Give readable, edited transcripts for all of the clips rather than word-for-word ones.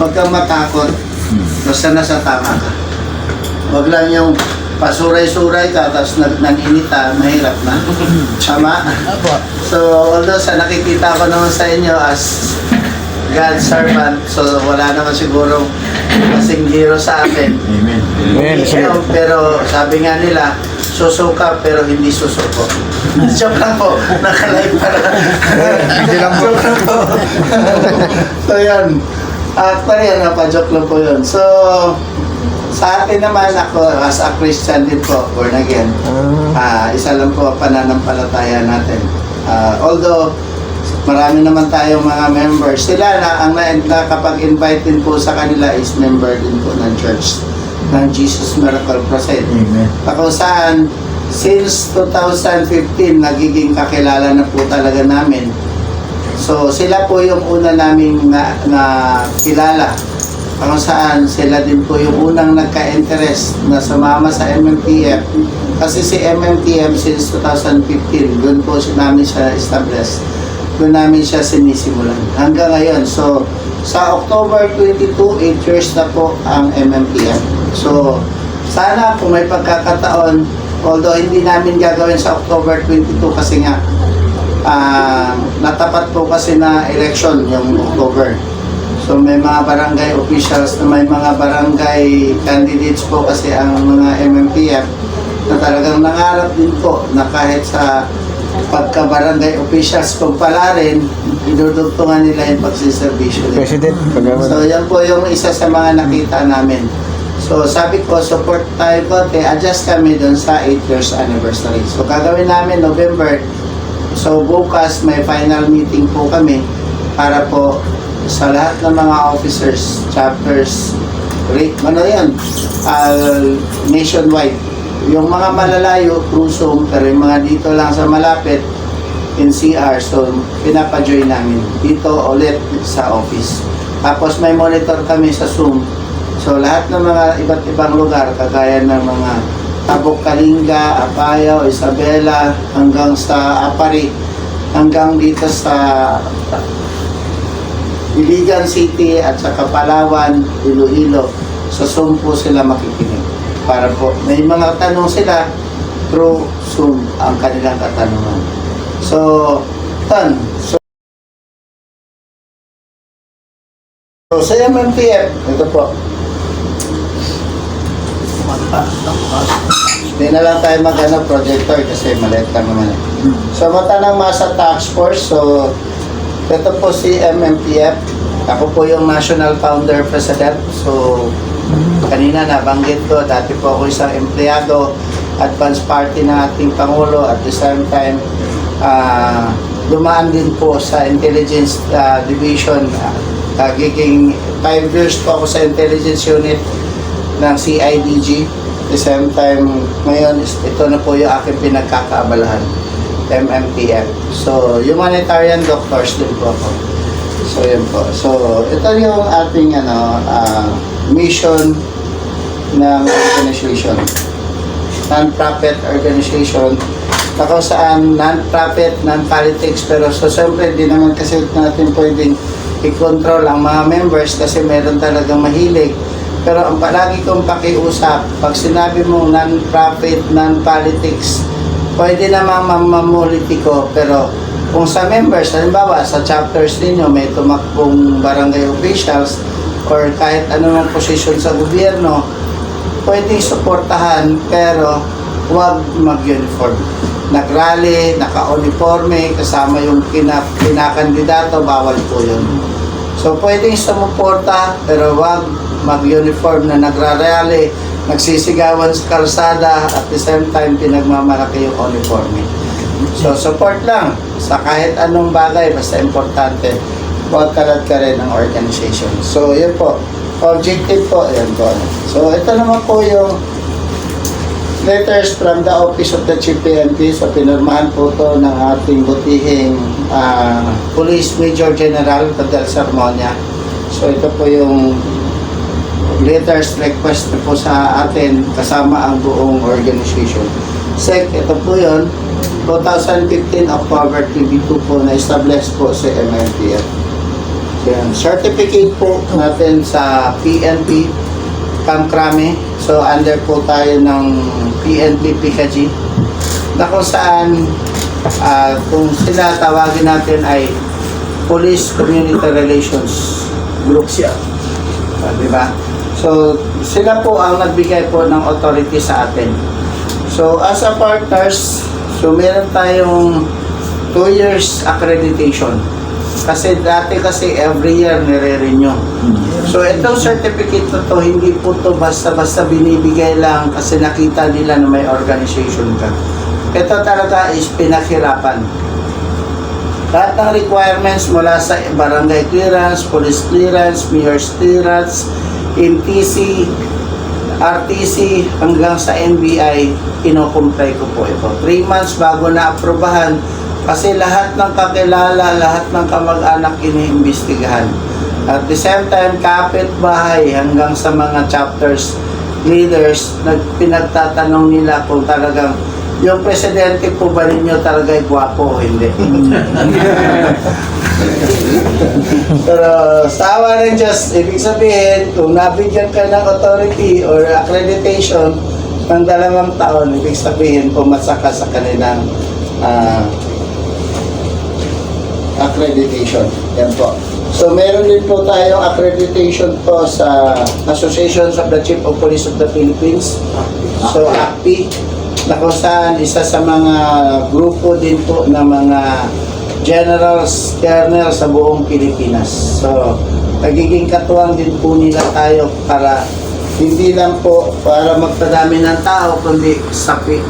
Huwag kang matakot. Basta nasa tama ka. Huwag lang yung pasuray-suray ka, tapos nag-inita, mahirap na. Tama? So, although sa nakikita ko naman sa inyo as God's servant, so wala naman siguro kasing hero sa akin. Amen. Amen. Pero sabi nga nila, susuka pero hindi susuko. Joke lang po, nakalive para. Hindi lang po. Joke lang po. So yan, actually pa-joke lang po yun. So, sa atin naman ako, as a Christian din po, born again, isa lang po ang pananampalataya natin. Although, marami naman tayong mga members. Sila na, ang nakapag-invite din po sa kanila is member din po ng church ng Jesus Miracle Crusade. Amen. Kung saan, since 2015, nagiging kakilala na po talaga namin. So, sila po yung una naming na kilala. Kung saan, sila din po yung unang nagka-interest na sumama sa MMPF. Kasi si MMPF since 2015, doon po namin siya establish. Doon namin siya sinisimulan. Hanggang ngayon. So, sa October 22, 8 years na po ang MMPF. So, sana kung may pagkakataon, although hindi namin gagawin sa October 22 kasi nga, natapat po kasi na election yung October. So may mga barangay officials na may mga barangay candidates po kasi ang mga MMPF na talagang nangarap din po na kahit sa pagka-barangay officials kung pala rin, idudugtungan nila yung pagsiservisyo nila. President. So yan po yung isa sa mga nakita namin. So sabi ko, support tayo ko, adjust kami dun sa 8 years anniversary. So gagawin namin November. So bukas may final meeting po kami para po sa lahat ng mga officers, chapters, ano yan, nationwide. Yung mga malalayo, through Zoom, pero yung mga dito lang sa malapit, NCR, so pinapa-join namin dito ulit sa office. Tapos may monitor kami sa Zoom. So lahat ng mga iba't ibang lugar, kagaya ng mga Tabok, Kalinga, Apayao, Isabela, hanggang sa Apari, hanggang dito sa Iligan City at sa Palawan, Iloilo. So Zoom po sila makikinig. Para po, may mga tanong sila through Zoom ang kanilang katanungan. So, So sa MMPF, ito po. Hindi na lang tayo projector kasi maliit lang naman. So mata ng Masa Task Force, so ito po si MMPF. Ako po yung National Founder President. So, kanina nabanggit ko, dati po ako isang empleyado, advance party ng ating Pangulo. At the same time, dumaan din po sa Intelligence Division. Giging 5 years po ako sa Intelligence Unit ng CIDG. At the same time, ngayon, ito na po yung aking pinagkakaabalahan. MMPF. So, humanitarian doctors din po ako. So, yun po. So, ito yung ating mission ng organization. Non-profit organization. Na kung saan non-profit, non-politics, pero so, siyempre, di naman kasi natin pwedeng i-control ang mga members kasi meron talagang mahilig. Pero ang palagi kong pakiusap, pag sinabi mong non-profit, non-politics, pwede namang mamamulitiko, pero kung sa members, halimbawa sa chapters ninyo may tumakbong barangay officials or kahit anong posisyon sa gobyerno, pwedeng suportahan pero huwag mag-uniform. Nag-rally, naka-uniforme, kasama yung kinakandidato, bawal po yun. So pwedeng sumuporta pero huwag mag-uniform na nagra-rally, nagsisigawan sa kalsada at the same time pinagmamalaki yung uniforme. So support lang sa kahit anong bagay, basta importante pagkalat ka rin ng organization. So yun po, objective po, yan po. So ito naman po yung letters from the Office of the Chief PNP. So pinirmahan po to ng ating butihing Police Major General Fidel Sermonia. So ito po yung letters request po sa atin kasama ang buong organization. SEC, ito po yun, 2015 October 22 po na-establish po sa MMPF. So Yan. Certificate po natin sa PNP Camp Crame. So under po tayo ng PNP PKG na kung saan kung sila tawagin natin ay Police Community Relations Group siya. Di ba? So sila po ang nagbigay po ng authority sa atin. So as a partners, so meron tayong 2 years accreditation. Kasi dati every year nire-renew. So itong certificate na to, hindi po to basta-basta binibigay lang kasi nakita nila na may organization ka. Ito talaga is pinaghirapan. Lahat ng requirements mula sa barangay clearance, police clearance, mayor's clearance, MTC, RTC hanggang sa NBI, ino-comply ko po ito. 3 months bago na-aprobahan kasi lahat ng kakilala, lahat ng kamag-anak iniimbestigahan. At the same time, kapit-bahay hanggang sa mga chapters leaders, pinagtatanong nila kung talagang yung presidente po ba ninyo talaga ay gwapo o hindi. Pero sa awa ng Diyos, ibig sabihin, kung nabigyan ka ng authority or accreditation ng 2 taon, ibig sabihin, pumasa ka sa kanilang accreditation. Yan po. So, meron din po tayong accreditation po sa Association of the Chief of Police of the Philippines. So, ACPI, na kung saan isa sa mga grupo din po na mga generals, colonel sa buong Pilipinas. So, nagiging katuwang din po nila tayo para hindi lang po para magpadami ng tao, kundi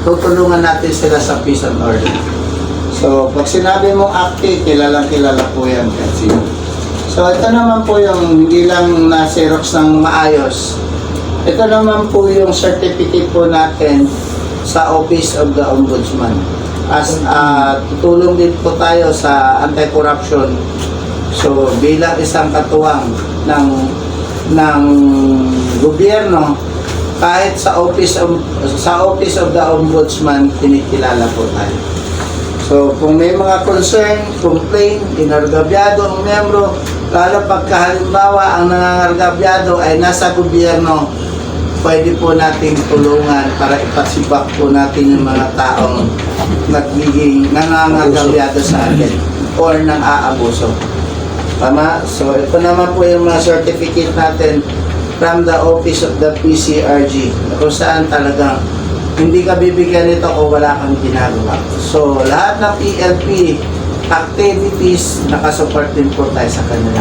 tutulungan natin sila sa peace and order. So, pag sinabi mong ACPI, kilalang-kilala po yan kasi. So, ito naman po yung hindi lang na-xerox ng maayos. Ito naman po yung certificate po natin sa Office of the Ombudsman. As tutulong din po tayo sa anti-corruption. So, bilang isang katuwang ng gobyerno, kahit sa Office of the Ombudsman, kinikilala po tayo. So, kung may mga concern, complaint, inargabyado ang miyembro, lalo pagka halimbawa ang nangangargabyado ay nasa gobyerno, pwede po nating tulungan para ipasibak po natin yung mga taong nagiging nangangargabyado sa atin or nang aabuso. Tama? So, ito naman po yung mga certificate natin from the Office of the PCRG, kung saan talagang hindi ka bibigyan nito kung wala kang ginagawa. So, lahat ng PNP activities, nakasupport din po tayo sa kanila.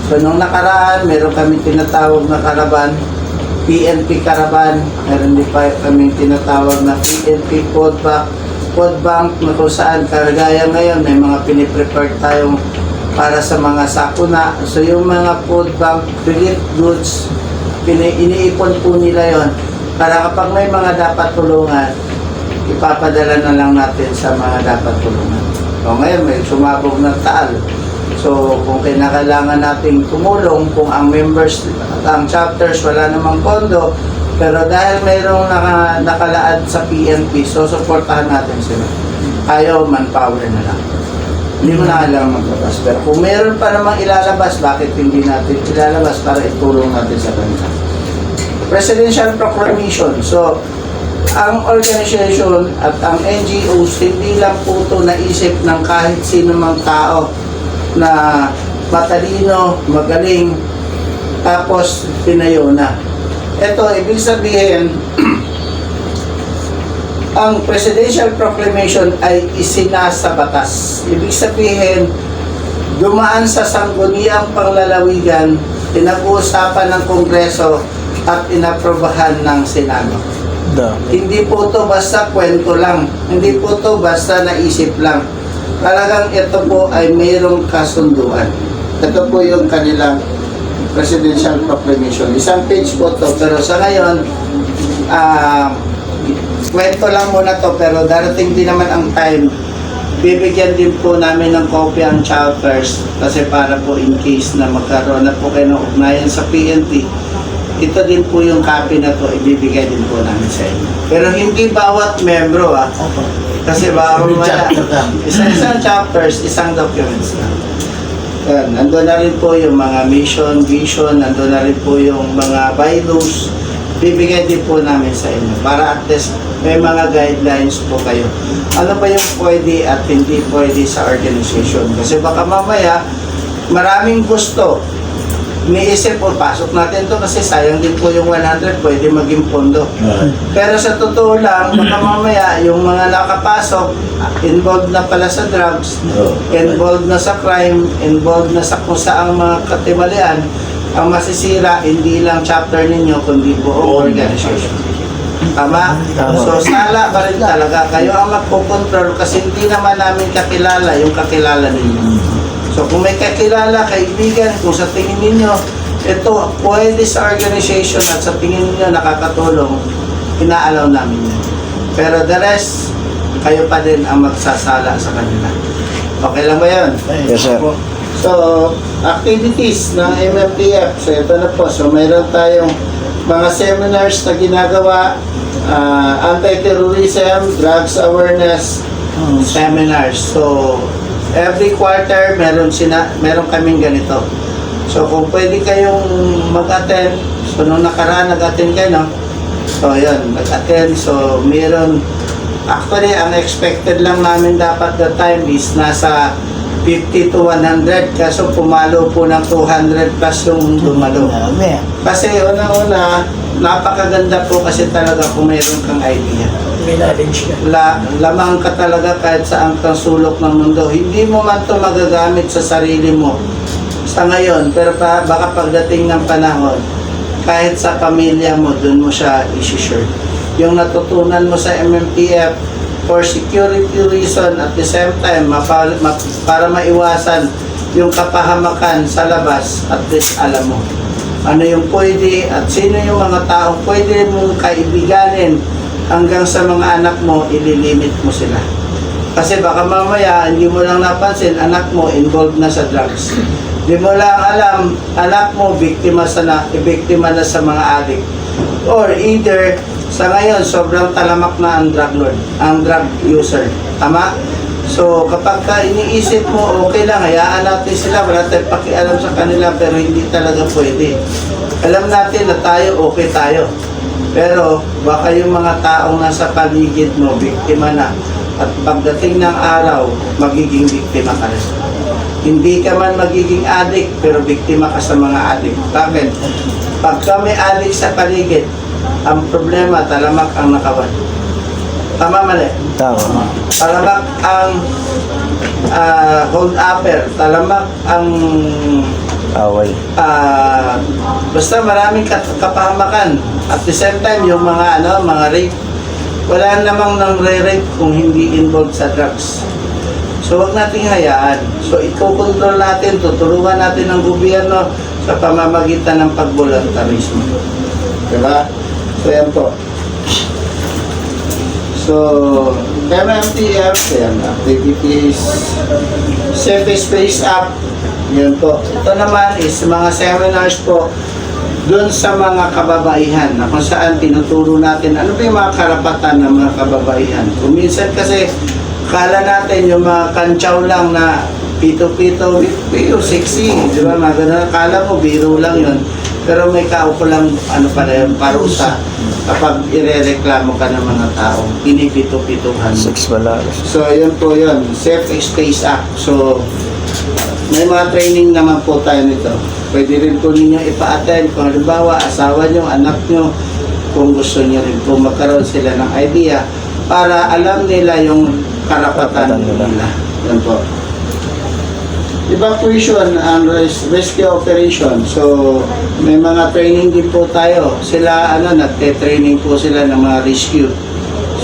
So, nung nakaraan, meron kami tinatawag na Caravan, PNP Caravan, meron din pa kami tinatawag na PNP Food Bank, na kung saan karagaya ngayon, may mga piniprepare tayong para sa mga sakuna. So, yung mga food bank, relief goods, iniipon po nila yon para kapag may mga dapat tulungan, ipapadala na lang natin sa mga dapat tulungan. So ngayon, may sumabog ng taal. So kung kinakailangan nating tumulong, kung ang members, ang chapters, wala namang pondo, pero dahil mayroong nakalaad sa PNP, so supportahan natin sila. Ayaw, manpower na lang. Hindi mo na kailangan maglabas. Pero kung meron pa namang ilalabas, bakit hindi natin ilalabas para itulong natin sa kanila? Presidential Proclamation. So, ang organization at ang NGOs, hindi lang po ito naisip ng kahit sino mang tao na matalino, magaling, tapos pinayo na. Ito, ibig sabihin, ang Presidential Proclamation ay isinasa batas. Ibig sabihin, dumaan sa sangguniang panglalawigan, pinag-uusapan ng Kongreso, at inaprobahan ng Senado. Hindi po ito basta kwento lang. Hindi po ito basta naisip lang. Talagang ito po ay mayroong kasunduan. Ito po yung kanilang Presidential Proclamation. Isang page po ito. Pero sa ngayon, kwento lang muna to, pero darating din naman ang time. Bibigyan din po namin ng copy ang chapters kasi para po in case na magkaroon na po kayo ng ugnayan sa PNP. Ito din po yung copy na to, ibibigay din po namin sa inyo. Pero hindi bawat membro Kasi bawat isang chapters, isang documents na. Yan, nandun na rin po yung mga mission, vision, nandun na rin po yung mga bylaws. Bibigay din po namin sa inyo para at least may mga guidelines po kayo. Ano ba yung pwede at hindi pwede sa organization? Kasi baka mamaya, maraming gusto. Iniisip po, pasok natin to kasi sayang din po yung 100, pwede maging pondo. Pero sa totoo lang, baka mamaya yung mga nakapasok, involved na pala sa drugs, involved na sa crime, involved na sa kung saang mga katimalian, ang masisira, hindi lang chapter ninyo, kundi buong organization. Tama? So, sala pa rin talaga. Kayo ang magpocontrol kasi hindi naman namin kakilala yung kakilala ninyo. So, kung may kakilala, kaibigan, kung sa tingin ninyo, ito, pwede sa organization at sa tingin ninyo nakakatulong, inaalaw namin yan. Pero the rest, kayo pa din ang magsasala sa kanila. Okay lang ba yun? Yes, sir. So, activities ng MMPF. So, ito na po. So, mayroon tayong mga seminars na ginagawa, anti-terrorism, drugs awareness seminars. So, every quarter, meron kaming ganito. So, kung pwede kayong mag-attend, so, nung nakaraan, nag-attend kayo, no? So, yun, nag-attend. So, meron, actually, ang expected lang namin dapat that time is nasa 50 to 100, kaso pumalo po ng 200 plus yung dumalo. Kasi una-una, napakaganda po kasi talaga kung mayroon kang idea. May knowledge ka. Lamang ka talaga kahit saan kang sulok ng mundo. Hindi mo man ito magagamit sa sarili mo sa ngayon, pero baka pagdating ng panahon, kahit sa pamilya mo, dun mo siya isi-share. Yung natutunan mo sa MMPF, for security reason at the same time, para maiwasan yung kapahamakan sa labas, at least alam mo ano yung pwede at sino yung mga taong pwede mong kaibiganin hanggang sa mga anak mo, ililimit mo sila. Kasi baka mamaya, hindi mo lang napansin, anak mo involved na sa drugs. Hindi mo lang alam, anak mo biktima na sa mga addict. Or either, sa ngayon, sobrang talamak na ang drug lord, ang drug user. Tama? So, kapag ka iniisip mo, okay lang, hayaan natin sila, wala tayong pakialam sa kanila, pero hindi talaga pwede. Alam natin na tayo, okay tayo. Pero, baka yung mga taong nasa paligid mo, biktima na. At pagdating ng araw, magiging biktima ka rin. Hindi ka man magiging addict, pero biktima ka sa mga addict. Bakit? Pagka may addict sa paligid, ang problema, talamak ang nakawan. Tama, mali? Tama. Talamak ang hold-upper. Talamak ang Away. basta maraming kapahamakan. At the same time, yung mga rape, wala namang nang re-rape kung hindi involved sa drugs. So, wag nating hayaan. So, iko-control natin, tutulungan natin ng gobyerno sa pamamagitan ng pagboluntarismo. Diba? So, yan po. So, MMTF, yan, activities, Safe Space App, yun po. Ito naman is mga seminars po dun sa mga kababaihan na kung saan tinuturo natin ano ba yung mga karapatan ng mga kababaihan. Kung minsan kasi, kala natin yung mga kantsaw lang na pito-pito, sexy, di ba? Mga ganun, kala mo, biro lang yun. Pero may kaukulang pala yung parusa kapag irereklamo ka ng mga tao, pinipito-pituhan. Six balaros. So, yun po yun. Safe Space Act. So, may mga training naman po tayo nito. Pwede rin po ninyo ipa-attend kung halimbawa, asawa nyo, anak nyo, kung gusto nyo rin po magkaroon sila ng idea para alam nila yung karapatan nila. Yan po. Evacuation and rescue operation. So, may mga training din po tayo. Sila, nagte-training po sila ng mga rescue.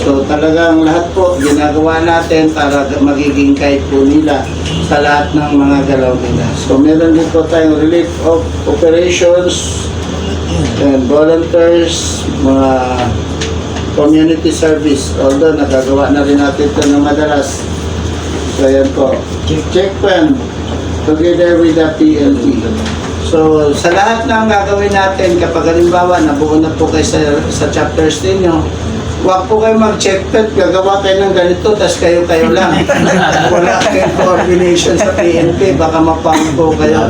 So, talagang lahat po ginagawa natin para magiging guide po nila sa lahat ng mga galaw nila. So, meron din po tayong relief of operations and volunteers, mga community service. Although, nagagawa na rin natin ito ng madalas. So, yan po. Checkpoint together with the PLT. So, sa lahat ng gagawin natin, kapag halimbawa, nabuo na po kayo sa chapters ninyo, Huwag po kayo mag-check pet, gagawa kayo ng ganito, tapos kayo-kayo lang. Wala kayong coordination sa PNP, baka mapang po kayo.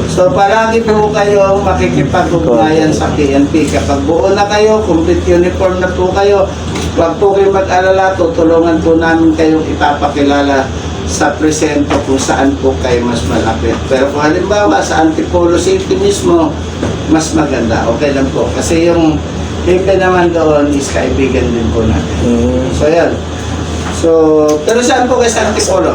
So palagi po kayo makikipag-ugnayan sa PNP. Kapag buo na kayo, complete uniform na po kayo, huwag po kayo mag-alala, tutulungan po namin kayong ipapakilala sa presento kung saan po kayo mas malapit. Pero kung halimbawa sa Antipolo City mismo, mas maganda. Okay lang po. Kasi yung Himpe naman doon is kaibigan din po natin. So, yan. So, pero saan po kayo sa Antipolo?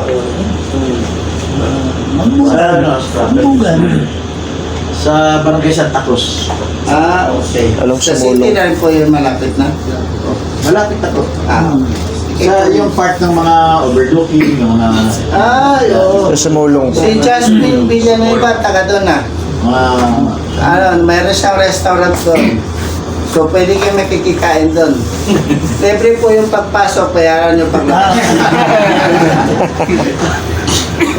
Sa Barangay Santa Cruz. Ah, okay. Alam Sa sa city Mulong. na rin po yung malapit na? Malapit na to. Ah, Sa yung part ng mga overlooking, yung mga... oo. Sa Mulong. Si Jasmine Villanueva, taga doon na. mga Mayroon siyang restaurant doon. So, pwede kayo makikikain doon. Libre po yung pagpasok, bayaran nyo paglabas.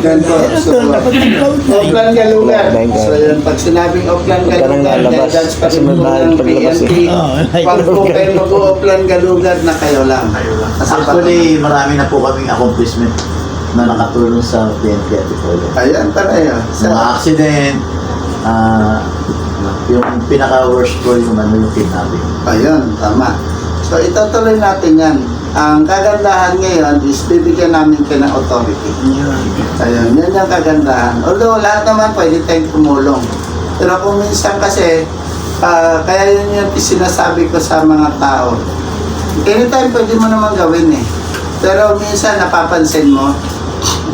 Yan po. So, Oplan Galugar. So, yun, pag sinabing Oplan Huwag ka nang Galugar, lalabas. guidance pa Kasi rin po magmahal ng paglabas PNP. Pag po kayo mag-Oplan Galugar na kayo lang. Kasi actually, marami na po kaming accomplishment na nakatulong sa PNP at Antipolo. ayan pala yun. Sa mga accident, yung pinaka-worst po yung yung kidnapping. Ayun, tama. So, itutuloy natin yan. Ang kagandahan ngayon is bibigyan namin kayo ng authority. Ayun, yan yung kagandahan. Although, lahat naman pwede tayong tumulong. Pero kung minsan kasi, kaya yun yung sinasabi ko sa mga tao. Anytime pwede mo naman gawin eh. Pero minsan napapansin mo,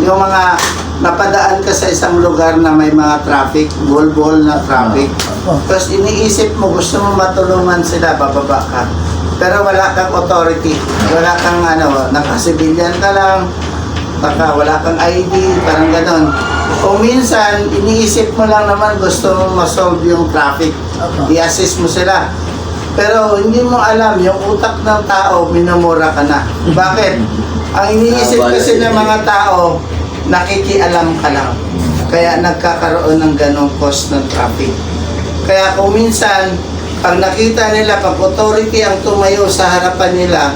yung mga napadaan ka sa isang lugar na may mga traffic, bull na traffic. Tapos iniisip mo, gusto mo matulungan sila, bababa ka. Pero wala kang authority, wala kang nakasibilyan ka lang, baka wala kang ID, parang ganon. O minsan, iniisip mo lang naman, gusto mo masolve yung traffic, i-assist mo sila. Pero hindi mo alam, yung utak ng tao, minumura ka na. Bakit? Ang iniisip kasi ng mga tao, nakikialam ka lang. Kaya nagkakaroon ng ganong cost ng traffic. Kaya kung minsan, pag nakita nila, pag authority ang tumayo sa harapan nila,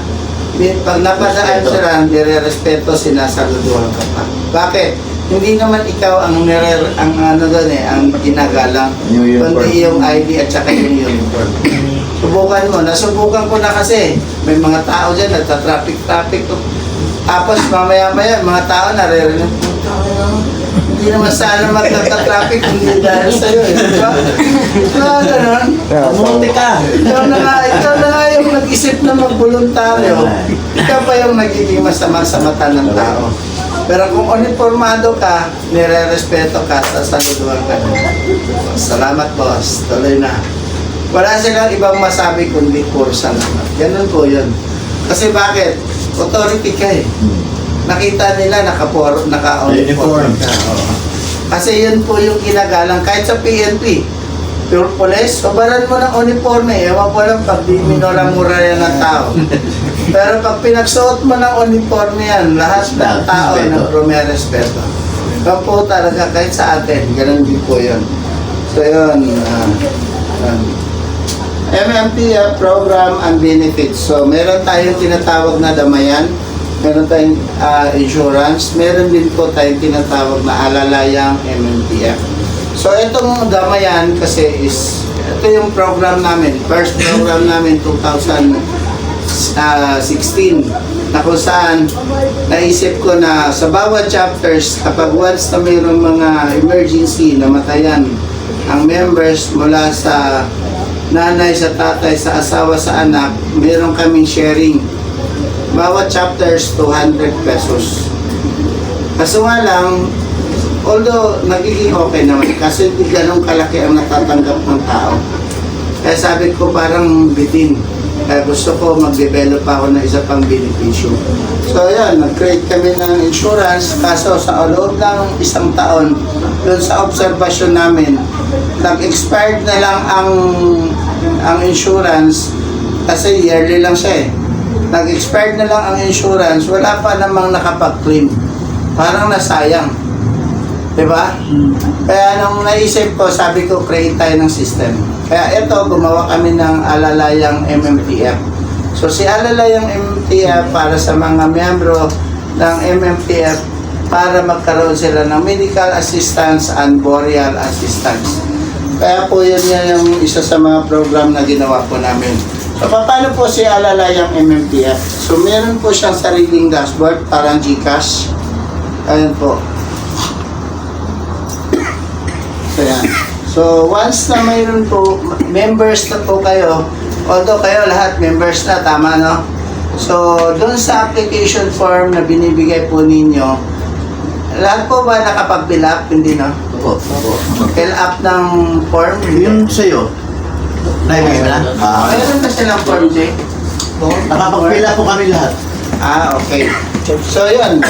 pag napadaan sila, nire-respeto, sinasaluduhan ka pa. Bakit? Hindi naman ikaw ang ang ginagalang, kundi yung ID at saka yung uniform. Subukan mo. Nasubukan ko na kasi. May mga tao dyan, nagta-traffic. Tapos mamaya-maya, mga tao naririnig, hindi naman sana magkaka-traffic, hindi dahil sa'yo eh. Diba? Diba ganun? Munti ka! Ikaw na nga yung nag-isip na magboluntaryo. Ikaw pa yung nagiging masama sa mata ng tao. Pero kung uniformado ka, nire-respeto ka, sasaluduhan ka. Salamat boss, tuloy na. Wala silang ibang masabi kundi kursa naman. Ganun po yun. Kasi bakit? Authority ka eh. Nakita nila naka-uniform ka. Oo. Kasi yun po yung ginagalang kahit sa PNP. Pure police, sobaran mo ng uniforme. Ewan ko lang pag di minura-mura yan ng tao. Pero pag pinagsuot mo ng uniforme yan, lahat ng tao na respeto. Yan po talaga kahit sa atin. Ganun din po yun. So yun. MMP program and benefits. So meron tayong tinatawag na damayan. Meron tayong insurance. Meron din po tayong tinatawag na alalayang MMPF. So itong damayan kasi ito yung program namin. First program namin 2016 na kung saan naisip ko na sa bawat chapters kapag once na mayroong mga emergency na matayan ang members mula sa nanay, sa tatay, sa asawa, sa anak, meron kaming sharing. Bawat chapters, 200 pesos. Kaso nga lang, although nagiging okay naman, kasi hindi ganun kalaki ang natatanggap ng tao. Kaya sabi ko parang bitin. Kaya gusto ko mag-develop ako ng isa pang benepisyo. So yan, nag-create kami ng insurance. Kaso sa loob ng isang taon, doon sa observation namin, nag-expired na lang ang insurance kasi yearly lang siya eh. Nag-expired na lang ang insurance, wala pa namang nakapag-claim. Parang nasayang. Diba? Kaya nung naisip ko, sabi ko, create tayo ng system. Kaya ito, gumawa kami ng alalayang MMPF. So si Alala yung MMTF para sa mga miyembro ng MMTF para magkaroon sila ng medical assistance and burial assistance. Kaya po yun yung isa sa mga program na ginawa po namin. So paano po si Alala yung MMTF? So meron po siyang sariling dashboard, parang GCash. Ayan po. So yan. So once na mayroon po, members na po kayo, although kayo lahat members na, tama no? So doon sa application form na binibigay po ninyo, lahat po ba nakapag-fill up? Hindi no? Opo. Fill up ng form? Yung sa'yo, naibigay mo na? Mayroon na silang form, Jake? Nakapag-fill up po kami lahat. Ah, okay. So, yun.